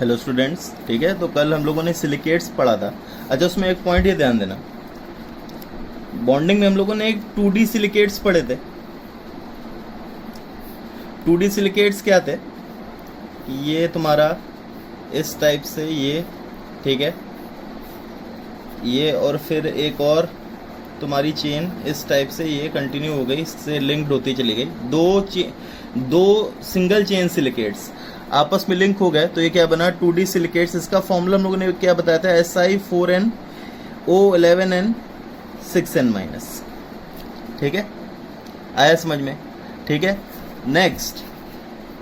Hello students, ठीक है। तो कल हम लोगों ने सिलिकेट्स पढ़ा था। अच्छा, उसमें एक पॉइंट ये ध्यान देना, बॉन्डिंग में हम लोगों ने एक 2D सिलिकेट्स पढ़े थे। 2D सिलिकेट्स क्या थे? ये तुम्हारा इस टाइप से ये, ठीक है, ये और फिर एक और तुम्हारी चेन इस टाइप से ये कंटिन्यू हो गई, इससे लिंक्ड होती चली गई। दो सिंगल चेन सिलिकेट्स आपस में लिंक हो गए, तो ये क्या बना? 2D silicates. इसका फॉर्मूला हम लोगों ने क्या बताया था? Si4NO11N6N-। ठीक है, आया समझ में? ठीक है। नेक्स्ट,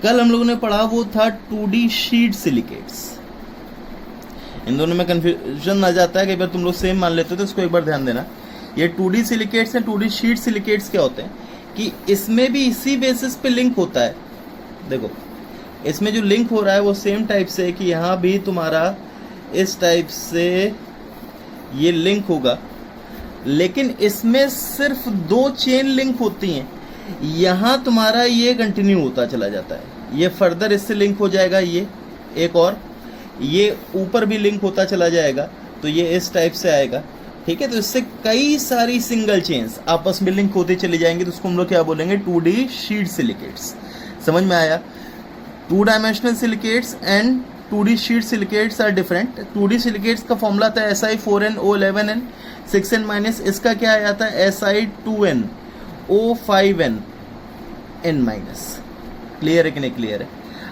कल हम लोगों ने पढ़ा वो था 2D शीट सिलिकेट्स। इन दोनों में कंफ्यूजन आ जाता है, कई बार तुम लोग सेम मान लेते हो, तो इसको एक बार ध्यान देना। ये 2D सिलिकेट्स हैं। 2D शीट सिलिकेट्स क्या होते हैं कि इसमें भी इसी बेसिस पे लिंक होता है। देखो, इसमें जो लिंक हो रहा है वो सेम टाइप से है कि यहाँ भी तुम्हारा इस टाइप से ये लिंक होगा, लेकिन इसमें सिर्फ 2 चेन लिंक होती हैं। यहाँ तुम्हारा ये कंटिन्यू होता चला जाता है, ये फर्दर इससे लिंक हो जाएगा, ये एक और ये ऊपर भी लिंक होता चला जाएगा, तो ये इस टाइप से आएगा। ठीक है, तो इससे कई सारी सिंगल चेन्स आपस में लिंक होते चली जाएंगे, तो उसको हम लोग क्या बोलेंगे? 2D sheet silicates. समझ में आया? 2 dimensional silicates and 2D sheet silicates are different. 2D silicates का फॉर्मूला था Si4NO11N6N-। इसका क्या आया था? Si2NO5N-। क्लियर है कि नहीं? क्लियर है,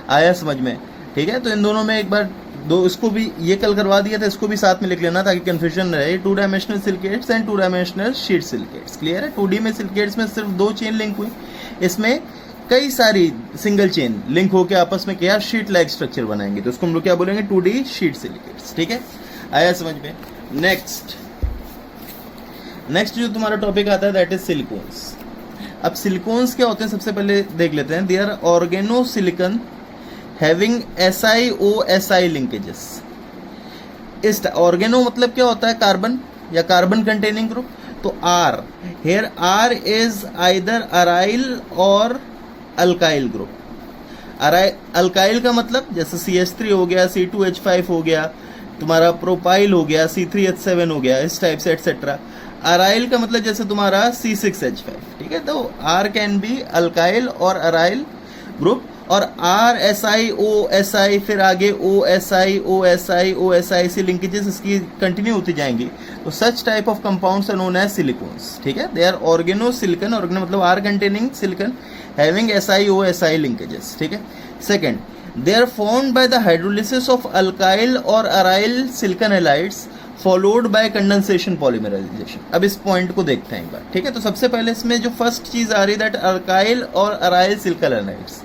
आया समझ में? ठीक है, तो इन दोनों में एक बार दो, इसको भी ये कल करवा दिया था, इसको भी साथ में लिख लेना ताकि कंफ्यूजन रहे। 2 dimensional silicates and 2 dimensional sheet silicates. Clear है? 2D में सिलिकेट्स में सिर्फ 2 चेन लिंक हुई, इसमें कई सारी सिंगल चेन लिंक होकर आपस में क्या शीट लाइक स्ट्रक्चर बनाएंगे, तो उसको हम लोग क्या बोलेंगे? 2D sheet silicates. ठीक है, आया समझ में? नेक्स्ट जो तुम्हारा टॉपिक आता है दैट इज सिलिकॉन्स। अब सिलिकॉन्स क्या होते हैं सबसे पहले देख लेते हैं। They are organo silicon having SiO-Si linkages. इस ऑर्गेनो मतलब क्या होता है? कार्बन या कार्बन कंटेनिंग ग्रुप। तो R here R is either aryl और अल्काइल ग्रुप। अल्काइल का मतलब जैसे CH3 हो गया, C2H5 हो गया, तुम्हारा प्रोपाइल हो गया, C3H7 हो गया, इस टाइप से एटसेट्रा। अराइल का मतलब जैसे तुम्हारा C6H5। ठीक है, तो R कैन बी अल्काइल और अराइल ग्रुप, और RSiO-Si फिर आगे OSi से लिंकेजेस इसकी कंटिन्यू होती जाएंगी। तो such type of compounds are known as silicones. ठीक है, they are organo silicon, organo मतलब R containing silicon having SiO-Si linkages. ठीक है। Second, they are formed by the hydrolysis of alkyl और aryl silicon halides followed by condensation polymerization. अब इस point को देखते हैं एक बार। ठीक है, तो सबसे पहले इसमें जो फर्स्ट चीज आ रही है दैट अल्काइल और अराइल सिलिकॉन हैलाइड्स।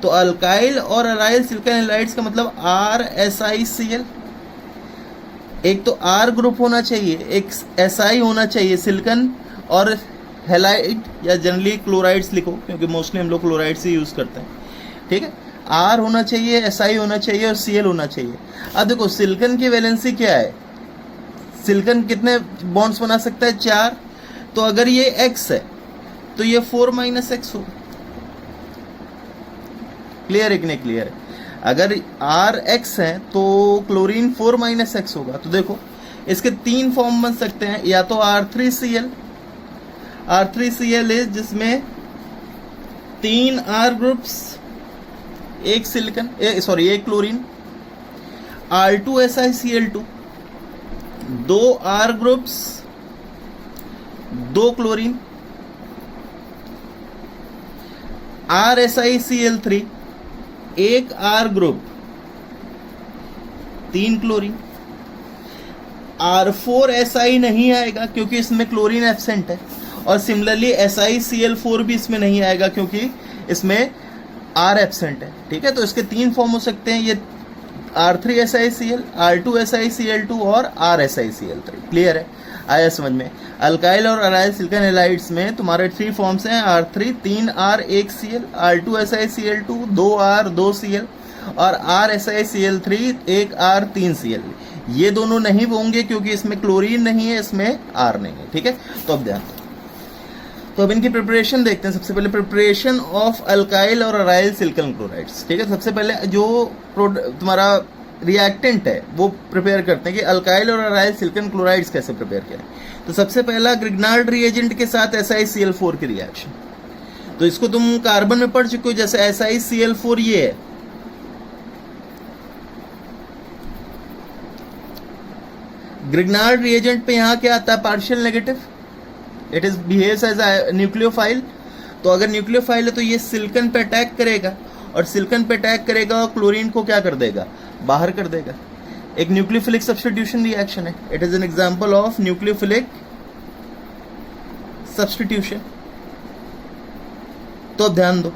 तो अल्काइल और अराइल सिलिकॉन हैलाइड्स का मतलब RSiCl। एक तो R ग्रुप होना चाहिए, एक Si होना चाहिए सिलिकॉन, और हैलाइड या जनरली क्लोराइड्स लिखो क्योंकि मोस्टली हम लोग क्लोराइड्स ही यूज करते हैं। ठीक है, R होना चाहिए, Si होना चाहिए और Cl होना चाहिए। अब देखो सिलिकॉन की वैलेंसी क्या है? सिलिकॉन कितने बॉन्ड्स बना सकता है? 4। तो अगर ये X है तो ये 4 - X होगा। क्लियर है कि नहीं? क्लियर है। अगर RX है तो क्लोरीन 4 - X होगा। तो देखो इसके 3 फॉर्म बन सकते हैं, या तो R3Cl इज जिसमें 3 R ग्रुप्स, एक सिलिकॉन एक chlorine. R2SiCl2 2 R groups, 2 chlorine. RSiCl3 एक R ग्रुप, 3 क्लोरीन। R4Si नहीं आएगा क्योंकि इसमें क्लोरीन एब्सेंट है, और सिमिलरली SiCl4 भी इसमें नहीं आएगा क्योंकि इसमें R एब्सेंट है। ठीक है, तो इसके 3 फॉर्म हो सकते हैं, ये R3SiCl, R2SiCl2 और RSiCl3। क्लियर है? आया समझ में? अल्काइल और अराइल सिलिकॉन हैलाइड्स में तुम्हारे 3 फॉर्म्स हैं, R3 3 R 1 Cl, R2SiCl2 2 R 2 Cl, और RSiCl3 1 R 3 Cl। ये दोनों नहीं होंगे क्योंकि इसमें क्लोरीन नहीं है, इसमें R नहीं है। ठीक है, तो अब ध्यान। तो अब इनकी प्रिपरेशन देखते हैं। सबसे पहले प्रिपरेशन ऑफ अल्काइल और अराइल सिलिकॉन क्लोराइड्स। ठीक है, सबसे पहले जो तुम्हारा रिएक्टेंट है वो प्रिपेयर करते हैं कि अल्काइल और अराइल सिलिकॉन क्लोराइड्स कैसे प्रिपेयर करें। तो सबसे पहला ग्रिग्नार्ड रिएजेंट के साथ SiCl4 की रिएक्शन, तो इसको तुम कार्बन में पढ़ चुके हो, जैसे SiCl4 ये है, ग्रिग्नार्ड रिएजेंट पे यहाँ क्या आता है, partial negative, it is behaves as nucleophile. तो अगर न्यूक्लियोफाइल है तो ये सिलिकॉन पे अटैक करेगा, और सिलिकॉन पे अटैक करेगा और क्लोरीन को क्या कर देगा, बाहर कर देगा। एक न्यूक्लियोफिलिक सब्स्टिट्यूशन रिएक्शन है, it is an example of nucleophilic substitution. तो ध्यान दो,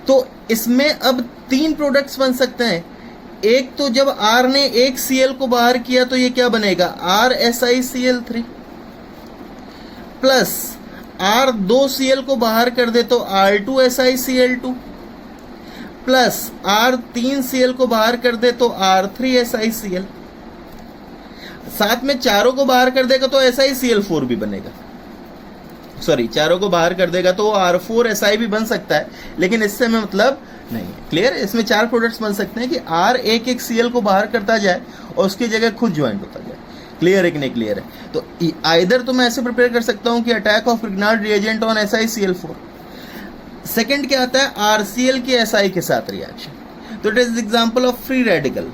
तो इसमें अब 3 प्रोडक्ट्स बन सकते हैं। एक तो जब R ने एक Cl को बाहर किया तो ये क्या बनेगा, RSiCl3 प्लस R 2 Cl को बाहर कर दे तो R2SiCl2 प्लस R 3 Cl को बाहर कर दे तो R3SiCl, साथ में चारों को बाहर कर देगा तो SiCl4 भी बनेगा। सॉरी, चारों को बाहर कर देगा तो R4Si भी बन सकता है, लेकिन इससे हमें मतलब नहीं है। क्लियर है, इसमें 4 प्रोडक्ट्स बन सकते हैं कि R एक Cl को बाहर करता जाए और उसकी जगह खुद ज्वाइंट होता जाए। क्लियर है कि नहीं क्लियर है? तो आइदर तो मैं ऐसे प्रिपेयर कर सकता हूं कि attack of Grignard reagent on SiCl4। Second क्या आता है, RCl के Si के साथ रिएक्शन, तो it is example of free radical.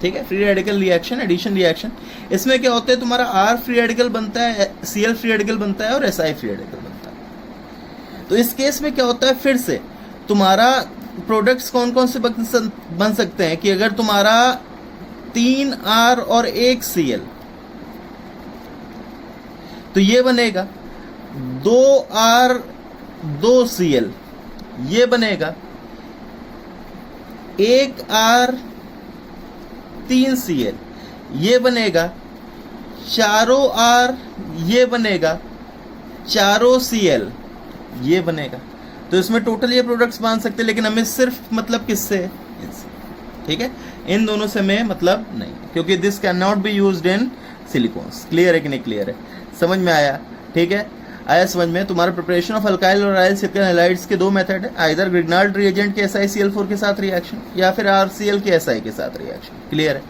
ठीक है, free radical reaction, addition reaction. इसमें क्या होता है, तुम्हारा R फ्री रेडिकल बनता है, Cl फ्री रेडिकल बनता है और Si फ्री रेडिकल बनता है। तो इस केस में क्या होता है, फिर से तुम्हारा प्रोडक्ट्स कौन कौन से बन सकते हैं कि अगर तुम्हारा 3 R और 1 Cl, तो ये बनेगा 2 R 2 Cl, ये बनेगा 1 R 3 Cl, ये बनेगा 4 R, ये बनेगा 4 Cl, ये बनेगा। तो इसमें टोटल ये प्रोडक्ट्स बन सकते हैं, लेकिन हमें सिर्फ मतलब किससे, इनसे। ठीक है, इन दोनों से में मतलब नहीं, क्योंकि this can not be used in silicones. Clear है कि नहीं क्लियर है? समझ में आया? ठीक है, आया समझ में? तुम्हारा प्रिपरेशन ऑफ अल्काइल और अराइल सिलिकॉन हैलाइड्स के 2 मेथड है, आइदर ग्रिग्नार्ड रिएजेंट के SiCl4 के साथ रिएक्शन या फिर RCl के Si के साथ रिएक्शन। क्लियर है?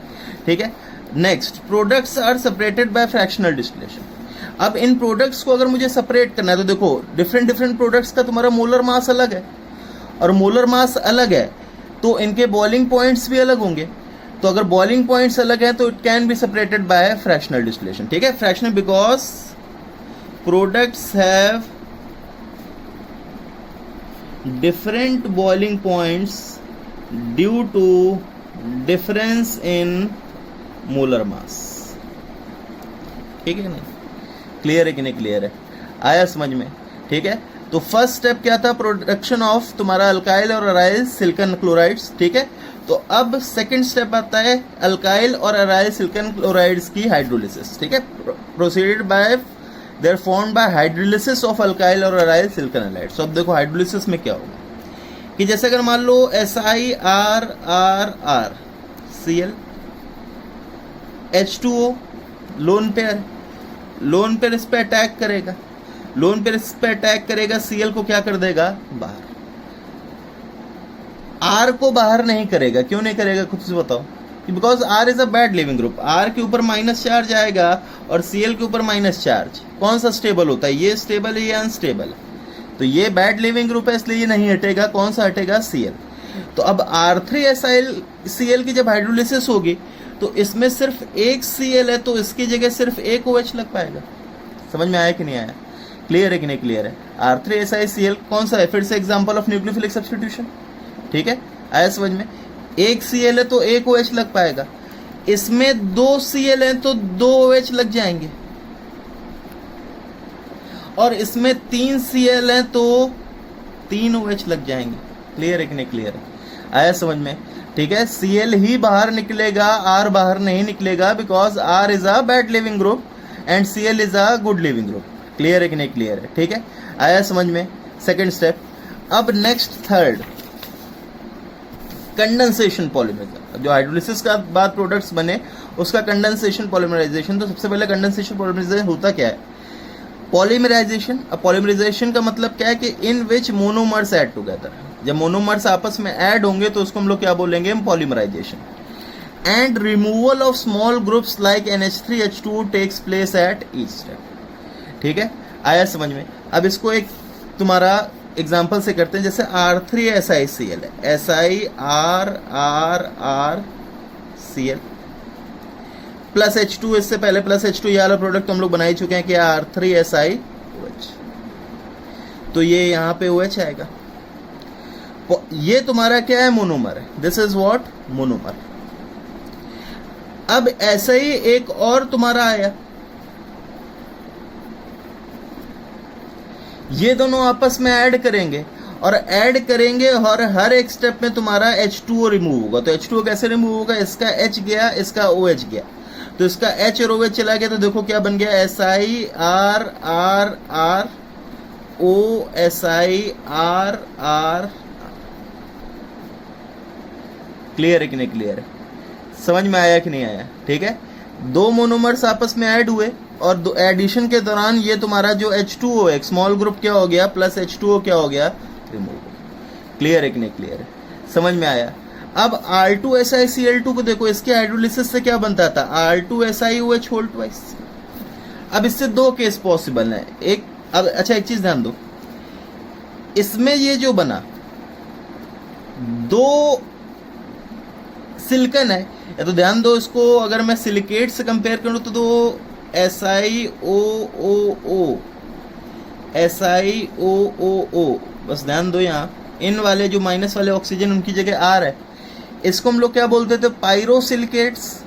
ठीक है, next, products are separated by fractional distillation. अब इन प्रोडक्ट्स को अगर मुझे सेपरेट करना है तो देखो, डिफरेंट प्रोडक्ट्स का तुम्हारा मोलर मास अलग है, और मोलर मास अलग है तो इनके बॉइलिंग पॉइंट्स भी अलग होंगे। तो अगर बॉइलिंग पॉइंट्स अलग हैं तो it can be separated by fractional distillation. ठीक है, fractional because products have different boiling points due to difference in molar mass. ठीक है नहीं? क्लियर है कि नहीं क्लियर है? आया समझ में? ठीक है, तो फर्स्ट स्टेप क्या था, प्रोडक्शन ऑफ तुम्हारा अल्काइल और अराइल सिलिकॉन क्लोराइड्स। ठीक है, तो अब सेकंड स्टेप आता है अल्काइल और अराइल सिलिकॉन क्लोराइड्स की हाइड्रोलिसिस। ठीक है, proceeded by their formed by hydrolysis of alkyl और अराइल सिलिकॉन हैलाइड्स। तो अब देखो हाइड्रोलिसिस में क्या होगा कि जैसे अगर मान लो SiRRR Cl H2O lone pair इस पे अटैक करेगा, Cl को क्या कर देगा, बाहर। R को बाहर नहीं करेगा, क्यों नहीं करेगा खुद से बताओ? Because R is a bad leaving group. R के ऊपर माइनस चार्ज आएगा और Cl के ऊपर माइनस चार्ज, कौन सा स्टेबल होता है, ये स्टेबल है, ये अनस्टेबल है। तो ये बैड लिविंग ग्रुप है, इसलिए ये नहीं हटेगा। कौन सा हटेगा, Cl। तो अब R3SiCl की जब हाइड्रोलिसिस होगी तो इसमें सिर्फ एक Cl है, तो इसकी जगह सिर्फ एक OH लग पाएगा। समझ में आया कि नहीं आया? क्लियर है कि नहीं क्लियर है? R3SiCl कौन सा है, फिर से एग्जांपल ऑफ न्यूक्लियोफिलिक सब्स्टिट्यूशन। ठीक है, आया समझ में? एक Cl है तो एक OH लग पाएगा, इसमें 2 Cl है तो 2 OH लग जाएंगे, और इसमें 3 Cl है तो 3 OH लग जाएंगे। क्लियर है कि नहीं क्लियर है? आया समझ में? ठीक है, Cl ही बाहर निकलेगा, R बाहर नहीं निकलेगा, because R is a bad leaving group and Cl is a good leaving group. Clear है कि नहीं क्लियर है? ठीक है, आया समझ में? Second step. अब नेक्स्ट थर्ड, कंडेंसेशन पॉलीमराइजेशन। जो हाइड्रोलिसिस का बाद प्रोडक्ट्स बने उसका कंडेंसेशन पॉलीमराइजेशन। तो सबसे पहले कंडेंसेशन पॉलीमराइजेशन होता क्या है, पॉलीमराइजेशन, अब पॉलीमराइजेशन का मतलब क्या है कि इन विच मोनोमर्स ऐड टुगेदर, जब मोनोमर्स आपस में ऐड होंगे तो उसको हम लोग क्या बोलेंगे, हम polymerisation. And removal of small groups like NH3H2 takes place at each step. ठीक है, आया समझ में। अब इसको एक तुम्हारा एग्जाम्पल से करते हैं, जैसे R3SiCl है, SiRRRCl प्लस H2, इससे पहले प्लस H2 ये वाला प्रोडक्ट तो हम लोग बना ही चुके हैं कि R3SiOH, तो ये यहाँ पे OH आएगा। ये तुम्हारा क्या है, मोनोमर है, दिस इज व्हाट, मोनोमर। अब ऐसा ही एक और तुम्हारा आया, ये दोनों आपस में ऐड करेंगे और हर एक स्टेप में तुम्हारा H2O रिमूव होगा। तो H2O कैसे रिमूव होगा, इसका H गया, इसका OH गया, तो इसका H और OH चला गया, तो देखो क्या बन गया, SiRRRO, क्लियर है कि नहीं क्लियर है, समझ में आया कि नहीं आया। ठीक है, दो मोनोमर्स आपस में ऐड हुए और एडिशन के दौरान ये तुम्हारा जो H2O एक स्मॉल ग्रुप क्या हो गया, प्लस H2O क्या हो गया, रिमूव हो गया। क्लियर है कि नहीं क्लियर है, समझ में आया। अब R2SiCl2 को देखो, इसके हाइड्रोलिसिस से क्या बनता था, R2SiOH होल ट्वाइस। अब इससे दो केस पॉसिबल है, एक, अब अच्छा एक चीज ध्यान दो, इसमें ये जो बना दो सिलिकन है, या तो ध्यान दो इसको, अगर मैं सिलिकेट से कंपेयर करूं तो दो SiOO, बस ध्यान दो यहाँ इन वाले जो माइनस वाले ऑक्सीजन उनकी जगह R है, इसको हम लोग क्या बोलते थे, पायरोसिलिकेट्स,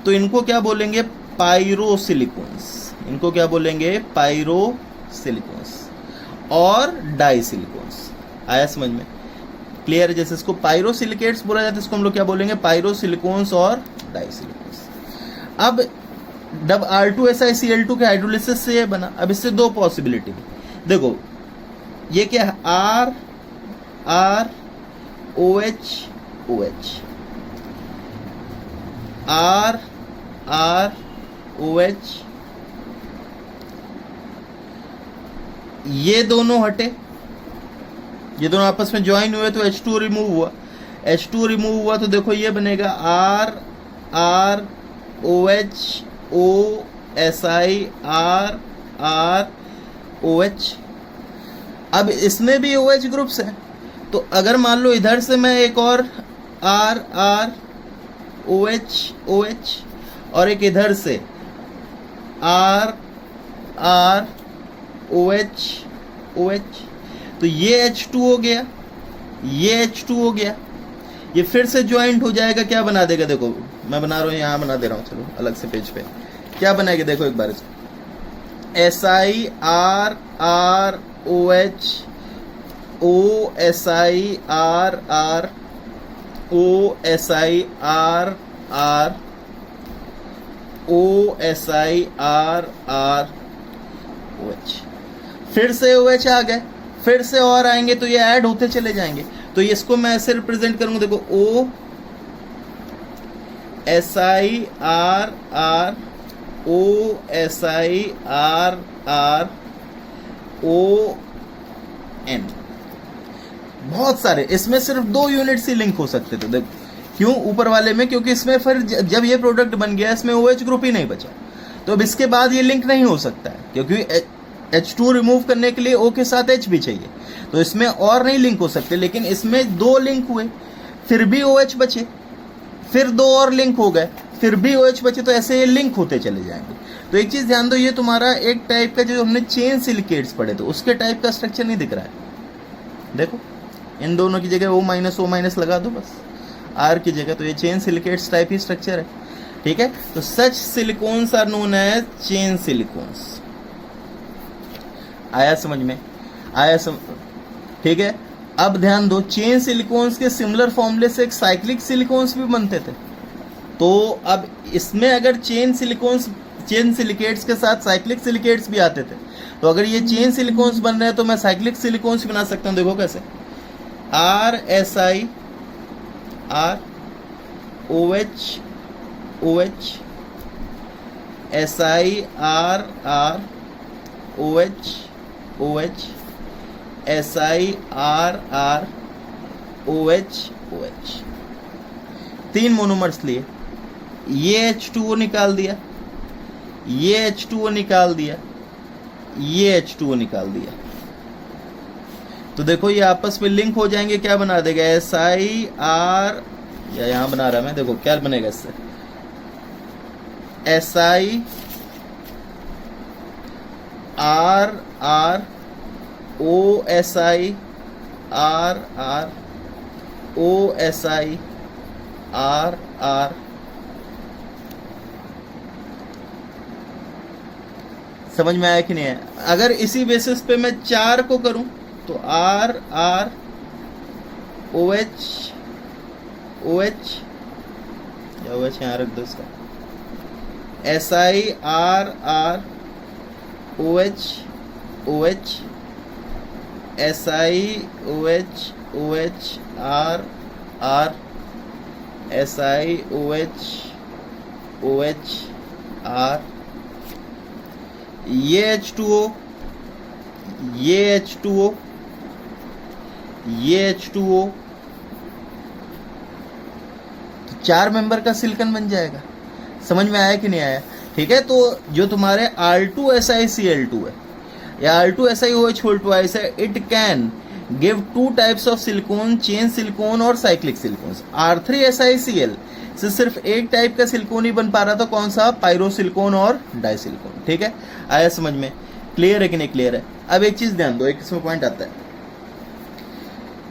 तो इनको क्या बोलेंगे, पायरोसिलिकॉन्स, इनको क्या बोलेंगे, पायरोसिलिकॉन्स और डाइसिलिकॉन्स। आया समझ में, क्लियर है। जैसे इसको पायरोसिलिकेट्स बोला जाता है, इसको हम लोग क्या बोलेंगे, पायरोसिलिकॉन्स और डाइसिलिकॉन्स। अब जब R2SiCl2 के हाइड्रोलिसिस से ये बना, अब इससे दो पॉसिबिलिटी, देखो ये क्या है, RROH, RROH, ये दोनों हटे, ये दोनों आपस में ज्वाइन हुए तो H2 रिमूव हुआ, H2 रिमूव हुआ तो देखो ये बनेगा RROHOSiRROH। अब इसमें भी OH ग्रुप्स है, तो अगर मान लो इधर से मैं एक और RROH और एक इधर से RROH, तो ये H2 हो गया, ये H2 हो गया, ये फिर से ज्वाइंट हो जाएगा, क्या बना देगा, देखो मैं बना रहा हूँ, यहाँ बना दे रहा हूँ, चलो अलग से पेज पे क्या बनाएगा, देखो एक बार इसको, SiRROH OSiRROH, फिर से OH आ गए, फिर से और आएंगे तो ये ऐड होते चले जाएंगे। तो इसको मैं ऐसे रिप्रेजेंट करूंगा, देखो OSiRRON, बहुत सारे, इसमें सिर्फ दो यूनिट से लिंक हो सकते थे, देखो क्यों, ऊपर वाले में, क्योंकि इसमें फिर जब ये प्रोडक्ट बन गया इसमें OH ग्रुप ही नहीं बचा, तो अब इसके बाद ये लिंक नहीं हो सकता है, क्योंकि H2 रिमूव करने के लिए O के साथ H भी चाहिए, तो इसमें और नहीं लिंक हो सकते। लेकिन इसमें दो लिंक हुए, फिर भी OH बचे, फिर दो और लिंक हो गए, फिर भी OH बचे, तो ऐसे ये लिंक होते चले जाएंगे। तो एक चीज़ ध्यान दो, ये तुम्हारा एक टाइप का जो हमने चेन सिलिकेट्स पढ़े थे उसके टाइप का स्ट्रक्चर नहीं दिख रहा है, देखो इन दोनों की जगह O माइनस लगा दो बस R की जगह, तो ये चेन सिलिकेट्स टाइप ही स्ट्रक्चर है। ठीक है, तो such silicones are known as chain silicones. आया समझ में, ठीक है। अब ध्यान दो, चेन सिलिकॉन्स के सिमिलर फॉर्मूले से एक साइक्लिक सिलिकॉन्स भी बनते थे, तो अब इसमें अगर चेन सिलिकेट्स के साथ साइक्लिक सिलिकेट्स भी आते थे, तो अगर ये चेन सिलिकॉन्स बन रहे हैं तो मैं साइक्लिक सिलिकॉन्स बना सकता हूं, देखो कैसे, RSiROH SiRROH OH OH SiRr OH OH, 3 monomers लिए, ये H2O निकाल दिया, ये H2O निकाल दिया, ये H2O निकाल दिया, तो देखो ये आपस में लिंक हो जाएंगे, क्या बना देगा SiR, या यहां बना रहा मैं, देखो क्या बनेगा इससे SiRr OSiRr OSiRr, समझ में आया कि नहीं है? अगर इसी बेसिस पे मैं 4 को करूं तो R R OH OH, या OH यहाँ रख दो इसका, SiRr OH OH SiOH OH R R SiOH OH R, ये H2O, ये H2O, ये H2O, तो 4 मेंबर का सिलिकॉन बन जाएगा। समझ में आया कि नहीं आया? ठीक है, तो जो तुम्हारे R2SiCl2 है या R2SiOH है, it can give 2 types of silicon, chain silicon और साइक्लिक सिलिकॉन। R3SiCl से सिर्फ एक टाइप का सिलिकॉन ही बन पा रहा था, कौन सा? पायरोसिलिकॉन और डाइसिलिकॉन। ठीक है, आया समझ में? क्लियर है कि नहीं क्लियर है? अब एक चीज ध्यान दो, एक इसमें पॉइंट आता है,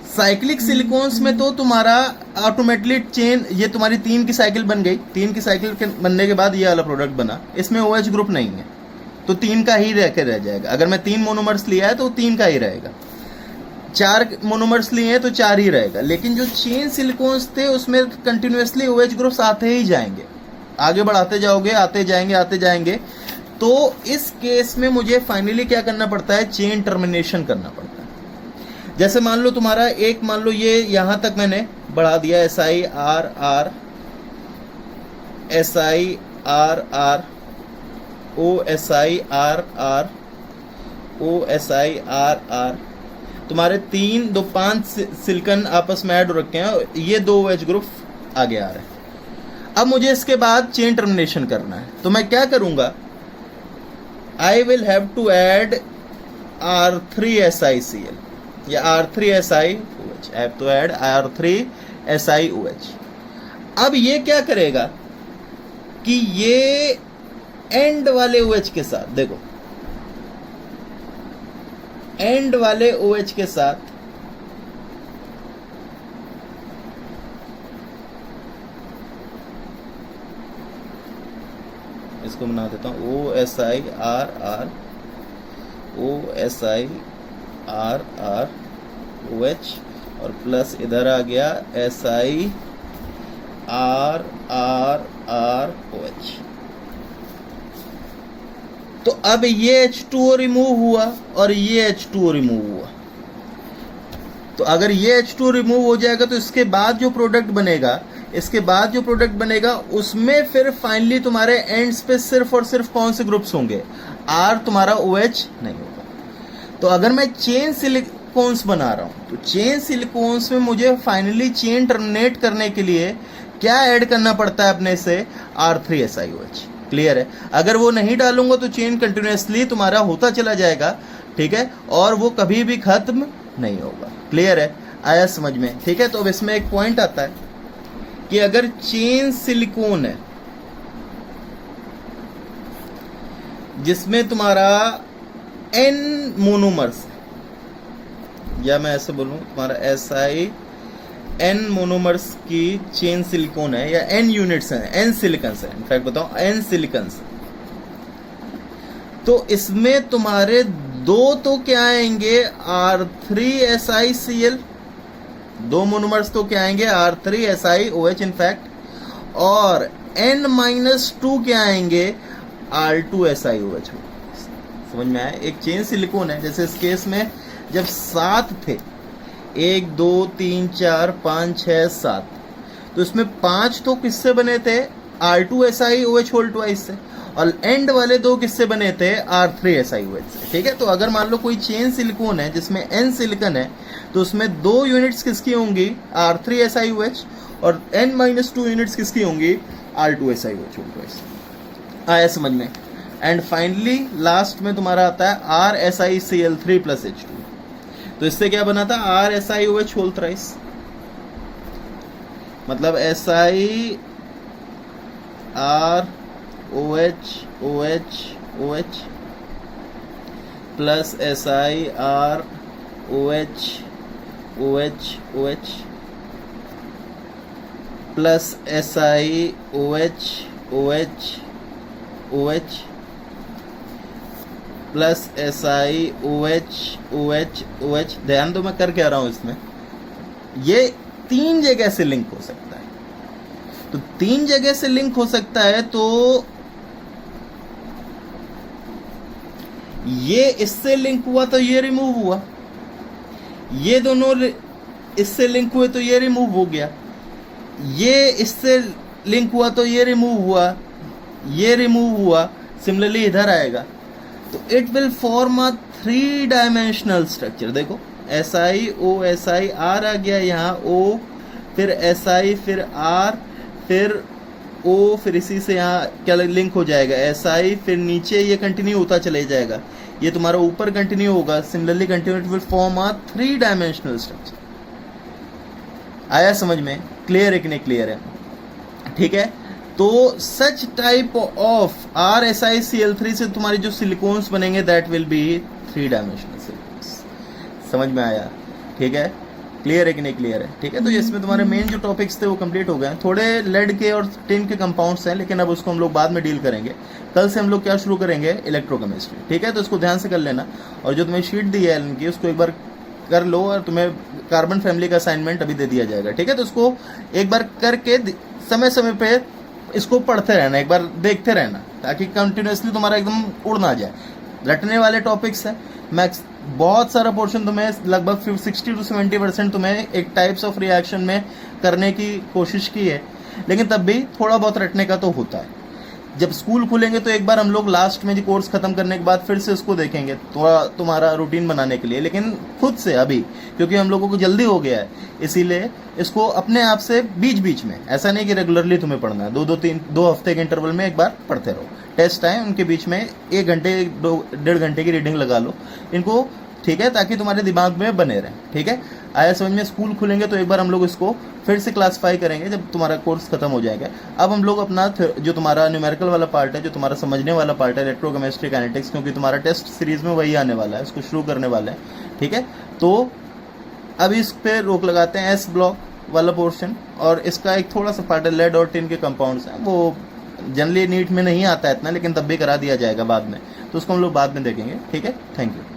साइक्लिक सिलिकॉन्स में तो तुम्हारा ऑटोमेटिकली चेन, ये तुम्हारी 3 की साइकिल बन गई, 3 की साइकिल के बनने के बाद ये वाला प्रोडक्ट बना, इसमें OH ग्रुप नहीं है तो 3 का ही रह जाएगा। अगर मैं 3 मोनोमर्स लिया है तो 3 का ही रहेगा, 4 मोनोमर्स लिए हैं तो 4 ही रहेगा। लेकिन जो चेन सिलिकॉन्स थे उसमें कंटिन्यूसली OH ग्रुप्स आते ही जाएंगे, आगे बढ़ाते जाओगे, आते जाएंगे। तो इस केस में मुझे फाइनली क्या करना पड़ता है? चेन टर्मिनेशन करना पड़ता है। जैसे मान लो तुम्हारा एक, मान लो ये यहां तक मैंने बढ़ा दिया, SiRr SiRr OSiRr OSiRr, तुम्हारे 3 2 5 सिलिकॉन आपस में ऐड हो रखे हैं, ये 2 OH ग्रुप आगे आ रहे हैं। अब मुझे इसके बाद चेन टर्मिनेशन करना है, तो मैं क्या करूंगा? I will have to add R3SiCl या R3SiOH, I have to add R3SiOH। अब ये क्या करेगा कि ये एंड वाले OH के साथ, देखो एंड वाले OH के साथ इसको बना देता हूं OSiRr OSiRr OH, और प्लस इधर आ गया SiRr OH। तो अब ये H2O रिमूव हुआ और ये H2O रिमूव हुआ, तो अगर ये H2O रिमूव हो जाएगा तो इसके बाद जो प्रोडक्ट बनेगा, उसमें फिर फाइनली तुम्हारे एंड्स पे सिर्फ और सिर्फ कौन से ग्रुप्स होंगे? R, तुम्हारा OH नहीं होगा। तो अगर मैं चेन सिलिकॉन्स बना रहा हूं तो चेन सिलिकॉन्स में मुझे फाइनली चेन टर्मिनेट करने के लिए क्या ऐड करना पड़ता है अपने से? R3SiOH। क्लियर है? अगर वो नहीं डालूंगा तो चेन कंटिन्यूसली तुम्हारा होता चला जाएगा, ठीक है, और वो कभी भी खत्म नहीं होगा। क्लियर है? आया समझ में? ठीक है, तो अब इसमें एक पॉइंट आता है कि अगर चेन सिलिकॉन है जिसमें तुम्हारा n मोनोमर्स, या मैं ऐसे बोलूं तुम्हारा n मोनोमर्स की चेन सिलिकॉन है, या n यूनिट्स हैं, n सिलिकॉन्स है, इनफैक्ट बताओ n सिलिकॉन्स, तो इसमें तुम्हारे 2 तो क्या आएंगे? R3SiCl, 2 मोनोमर्स तो क्या आएंगे? R3SiOH इनफैक्ट, और n-2 क्या आएंगे? R2SiOH। समझ में आया? एक चेन सिलिकॉन है, जैसे इस केस में जब 7 थे, 1 2 3 4 5 6 7, तो इसमें 5 तो किससे बने थे? R2SiOH से, और एंड वाले दो किससे बने थे, R3SiOH से, ठीक है। तो अगर मान लो कोई चेन सिलिकॉन है जिसमें N सिलिकॉन है, तो उसमें 2 यूनिट्स किसकी होंगी, R3SiOH, और N-2 यूनिट्स किसकी होंगी, R2SiOH। आया समझ में। एंड फाइनली लास्ट में तुम्हारा आता है RSiCl3+H2। तो इससे क्या बना था, RSiOH होल थ्राइस, मतलब Si ROH OH OH plus Si ROH OH OH plus Si OH OH OH plus Si OH OH OH। ध्यान दो मैं कर क्या रहा हूं इसमें, ये 3 जगह से लिंक हो सकता है। तो 3 जगह से लिंक हो सकता है, तो ये इससे लिंक हुआ तो ये रिमूव हुआ, ये दोनों इससे लिंक हुए तो ये रिमूव हो गया, ये इससे लिंक हुआ तो ये रिमूव हुआ, ये रिमूव हुआ, सिमिलरली इधर आएगा। तो it will form a 3 dimensional structure. देखो Si O Si R आ गया यहाँ, O फिर Si फिर R फिर O, फिर इसी से यहाँ क्या लिंक हो जाएगा, Si, फिर नीचे ये कंटिन्यू होता चले जाएगा, ये तुम्हारा ऊपर कंटिन्यू होगा, similarly continue, it will form a 3 dimensional structure. आया समझ में, क्लियर है कि नहीं क्लियर है, ठीक है। तो सच टाइप ऑफ RSiCl3 से तुम्हारी जो सिलिकॉन्स बनेंगे that will be 3 dimensional silicones. समझ में आया, ठीक है, क्लियर है कि नहीं क्लियर है, ठीक है। तो इसमें तुम्हारे मेन जो टॉपिक्स थे वो कंप्लीट हो गए। थोड़े लेड के और टिन के कंपाउंड्स हैं, लेकिन अब उसको हम लोग बाद में डील करेंगे। कल से हम लोग क्या शुरू करेंगे, इलेक्ट्रोकेमिस्ट्री, ठीक है। तो इसको ध्यान से कर लेना, और जो तुम्हें शीट दी है इनकी उसको एक बार कर लो, और तुम्हें कार्बन फैमिली का असाइनमेंट अभी दे दिया जाएगा, ठीक है। तो उसको एक बार करके समय समय पे इसको पढ़ते रहना, एक बार देखते रहना, ताकि कंटिन्यूसली तुम्हारा एकदम उड़ ना जाए। रटने वाले टॉपिक्स हैं, मैक्स बहुत सारा पोर्शन तुम्हें लगभग 60 to 70% तुम्हें एक टाइप्स ऑफ रिएक्शन में करने की कोशिश की है, लेकिन तब भी थोड़ा बहुत रटने का तो होता है। जब स्कूल खुलेंगे तो एक बार हम लोग लास्ट में जो कोर्स खत्म करने के बाद फिर से इसको देखेंगे, थोड़ा तुम्हारा रूटीन बनाने के लिए, लेकिन खुद से अभी, क्योंकि हम लोगों को जल्दी हो गया है, इसीलिए इसको अपने आप से बीच बीच में, ऐसा नहीं कि रेगुलरली तुम्हें पढ़ना है, 2 हफ्ते के इंटरवल में एक बार पढ़ते रहो। टेस्ट आए उनके बीच में 1 घंटे 1.5 घंटे की रीडिंग लगा लो इनको, ठीक है, ताकि तुम्हारे दिमाग में बने रहे, ठीक है। आया समझ में। स्कूल खुलेंगे तो एक बार हम लोग इसको फिर से क्लासीफाई करेंगे जब तुम्हारा कोर्स खत्म हो जाएगा। अब हम लोग अपना जो तुम्हारा न्यूमेरिकल वाला पार्ट है, जो तुम्हारा समझने वाला पार्ट है, इलेक्ट्रोकेमिस्ट्री काइनेटिक्स, क्योंकि तुम्हारा टेस्ट सीरीज में वही आने वाला है, इसको शुरू करने वाले हैं, ठीक है। तो अब इस पे रोक लगाते हैं, एस ब्लॉक वाला पोर्शन, और इसका एक थोड़ा सा पार्ट है लेड और टिन के कंपाउंड्स हैं, वो जनरली नीट में नहीं आता है इतना, लेकिन तब भी करा दिया जाएगा बाद में, तो उसको हम लोग बाद में देखेंगे, ठीक है। Thank you.